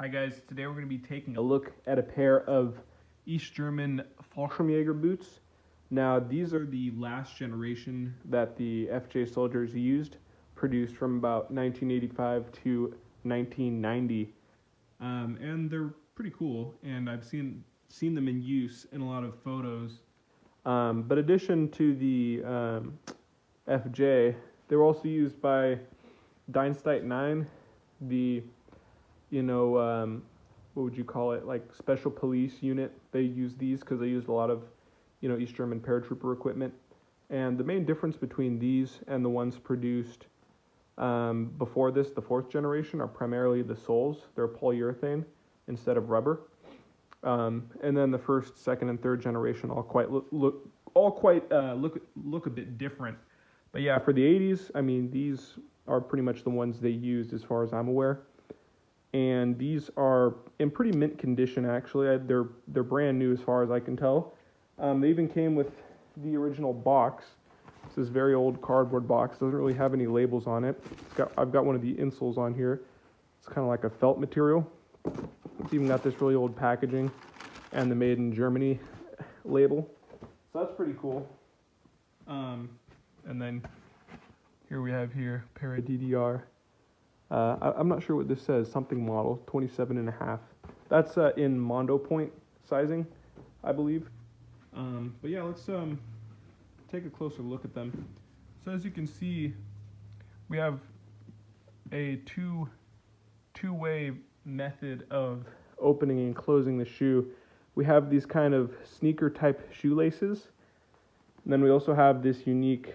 Hi guys, today we're going to be taking a look at a pair of East German Fallschirmjäger boots. Now these are the last generation that the FJ soldiers used, produced from about 1985 to 1990. And they're pretty cool, and I've seen them in use in a lot of photos. But addition to the FJ, they were also used by Diensteit IX, the what would you call it, like special police unit. They use these because they used a lot of, East German Paratrooper equipment. And the main difference between these and the ones produced before this, the fourth generation, are primarily the soles. They're polyurethane instead of rubber. And then the first, second, and third generation look a bit different. But yeah, for the 80s, I mean, these are pretty much the ones they used as far as I'm aware. And these are in pretty mint condition, actually. They're brand new as far as I can tell. They even came with the original box. It's this very old cardboard box. Doesn't really have any labels on it. I've got one of the insoles on here. It's kind of like a felt material. It's even got this really old packaging and the Made in Germany label. So that's pretty cool. And then here we have Paratrooper. I'm not sure what this says, something model, 27.5. That's in Mondo point sizing, I believe. But yeah, let's take a closer look at them. So as you can see, we have a two-way method of opening and closing the shoe. We have these kind of sneaker type shoelaces, and then we also have this unique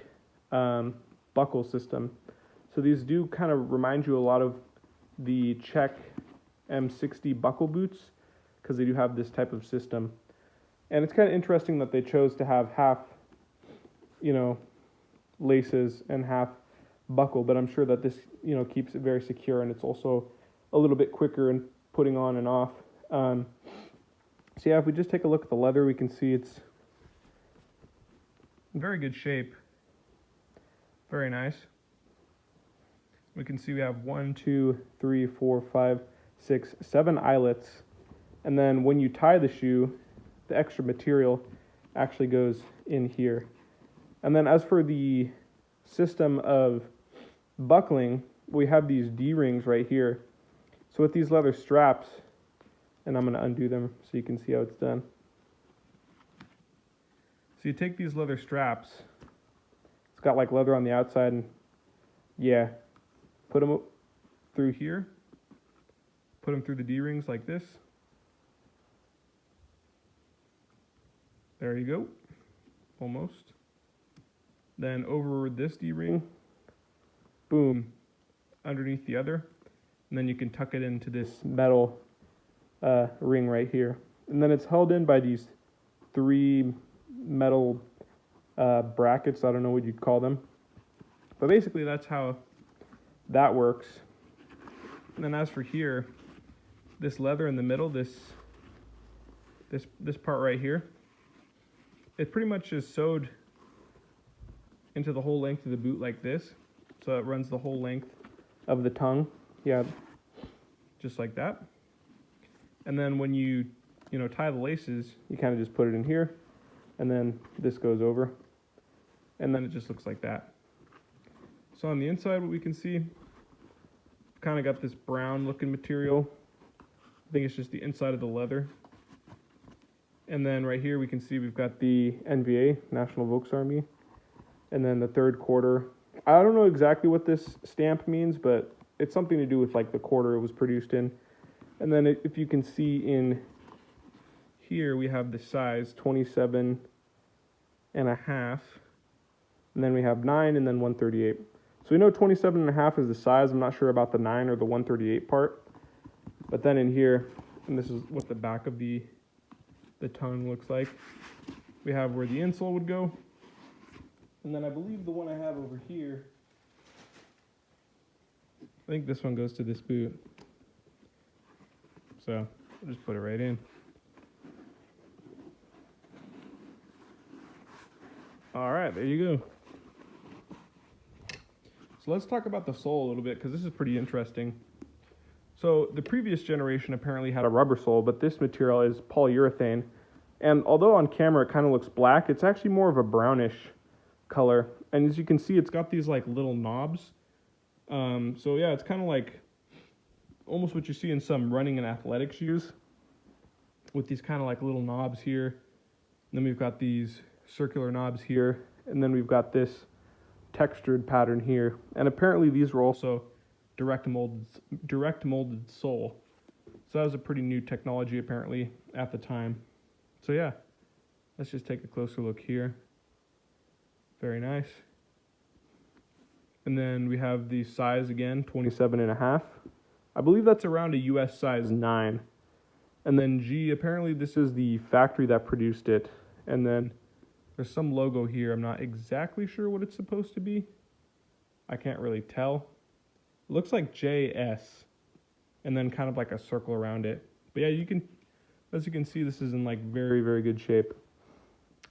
buckle system. So these do kind of remind you a lot of the Czech M60 buckle boots because they do have this type of system. And it's kind of interesting that they chose to have half, laces and half buckle, but I'm sure that this, keeps it very secure, and it's also a little bit quicker in putting on and off. So yeah, if we just take a look at the leather, we can see it's in very good shape. Very nice. We can see we have 1, 2, 3, 4, 5, 6, 7 eyelets. And then when you tie the shoe, the extra material actually goes in here. And then as for the system of buckling, we have these D-rings right here. So with these leather straps, and I'm going to undo them so you can see how it's done. So you take these leather straps. It's got like leather on the outside, and yeah. Put them through here, put them through the D-rings like this. There you go, almost. Then over this D-ring, boom, underneath the other. And then you can tuck it into this metal ring right here. And then it's held in by these 3 metal brackets. I don't know what you'd call them. But basically that's how that works. And then as for here, this leather in the middle, this part right here, it pretty much is sewed into the whole length of the boot like this. So it runs the whole length of the tongue. Yeah, just like that. And then when you tie the laces, you kind of just put it in here, and then this goes over, and then it just looks like that. So on the inside, what we can see, kind of got this brown looking material. I think it's just the inside of the leather. And then right here we can see we've got the NVA, National Volksarmee, and then the 3rd quarter. I don't know exactly what this stamp means, but it's something to do with like the quarter it was produced in. And then if you can see in here, we have the size 27.5, and then we have 9 and then 138. So we know 27.5 is the size. I'm not sure about the 9 or the 138 part. But then in here, and this is what the back of the tongue looks like, we have where the insole would go. And then I believe the one I have over here, I think this one goes to this boot. So I'll just put it right in. All right, there you go. So let's talk about the sole a little bit, because this is pretty interesting. So the previous generation apparently had a rubber sole, but this material is polyurethane. And although on camera it kind of looks black, it's actually more of a brownish color. And as you can see, it's got these like little knobs. So yeah, it's kind of like almost what you see in some running and athletic shoes, with these kind of like little knobs here. And then we've got these circular knobs here, and then we've got this textured pattern here. And apparently these were also direct molded sole. So that was a pretty new technology apparently at the time. So yeah, let's just take a closer look here. Very nice. And then we have the size again, 27.5. I believe that's around a US size 9. And then G, apparently this is the factory that produced it. And then there's some logo here. I'm not exactly sure what it's supposed to be. I can't really tell. It looks like JS. And then kind of like a circle around it. But yeah, as you can see, this is in like very, very good shape.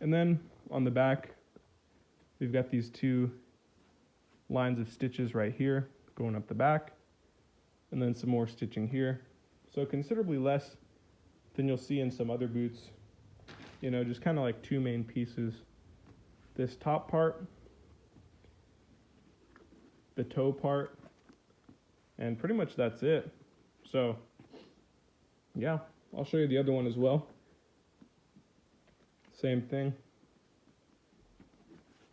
And then on the back, we've got these two lines of stitches right here going up the back. And then some more stitching here. So considerably less than you'll see in some other boots. You know, just kind of like two main pieces. This top part, the toe part, and pretty much that's it. So, yeah, I'll show you the other one as well. Same thing.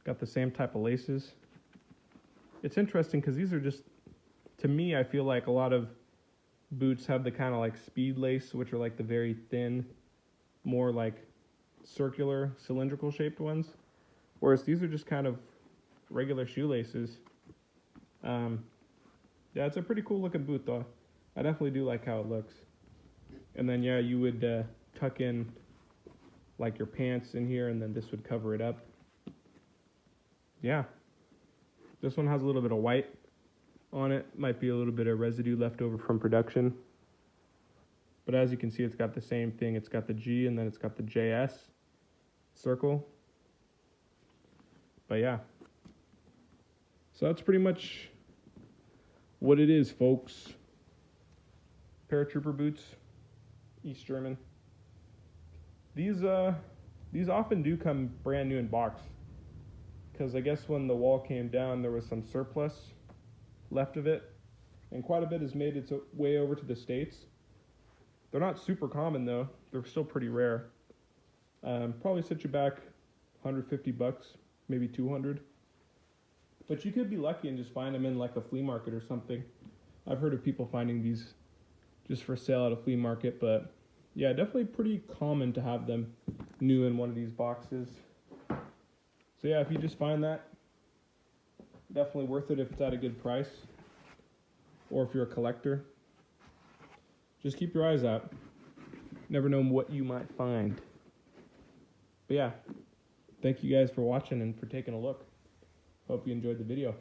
Got the same type of laces. It's interesting because these are just, to me, I feel like a lot of boots have the kind of like speed lace, which are like the very thin, more like circular, cylindrical shaped ones. Whereas these are just kind of regular shoelaces. Yeah, it's a pretty cool looking boot though. I definitely do like how it looks. And then yeah, you would tuck in like your pants in here, and then this would cover it up. Yeah. This one has a little bit of white on it. Might be a little bit of residue left over from production. But as you can see, it's got the same thing. It's got the G, and then it's got the JS circle. But yeah. So that's pretty much what it is, folks. Paratrooper boots, East German. These often do come brand new in box, because I guess when the wall came down, there was some surplus left of it, and quite a bit has made its way over to the States. They're not super common though. They're still pretty rare. Probably set you back $150, maybe 200. But you could be lucky and just find them in like a flea market or something. I've heard of people finding these just for sale at a flea market, but yeah, definitely pretty common to have them new in one of these boxes. So yeah, if you just find that, definitely worth it if it's at a good price, or if you're a collector. Just keep your eyes out. Never know what you might find. But yeah, thank you guys for watching and for taking a look. Hope you enjoyed the video.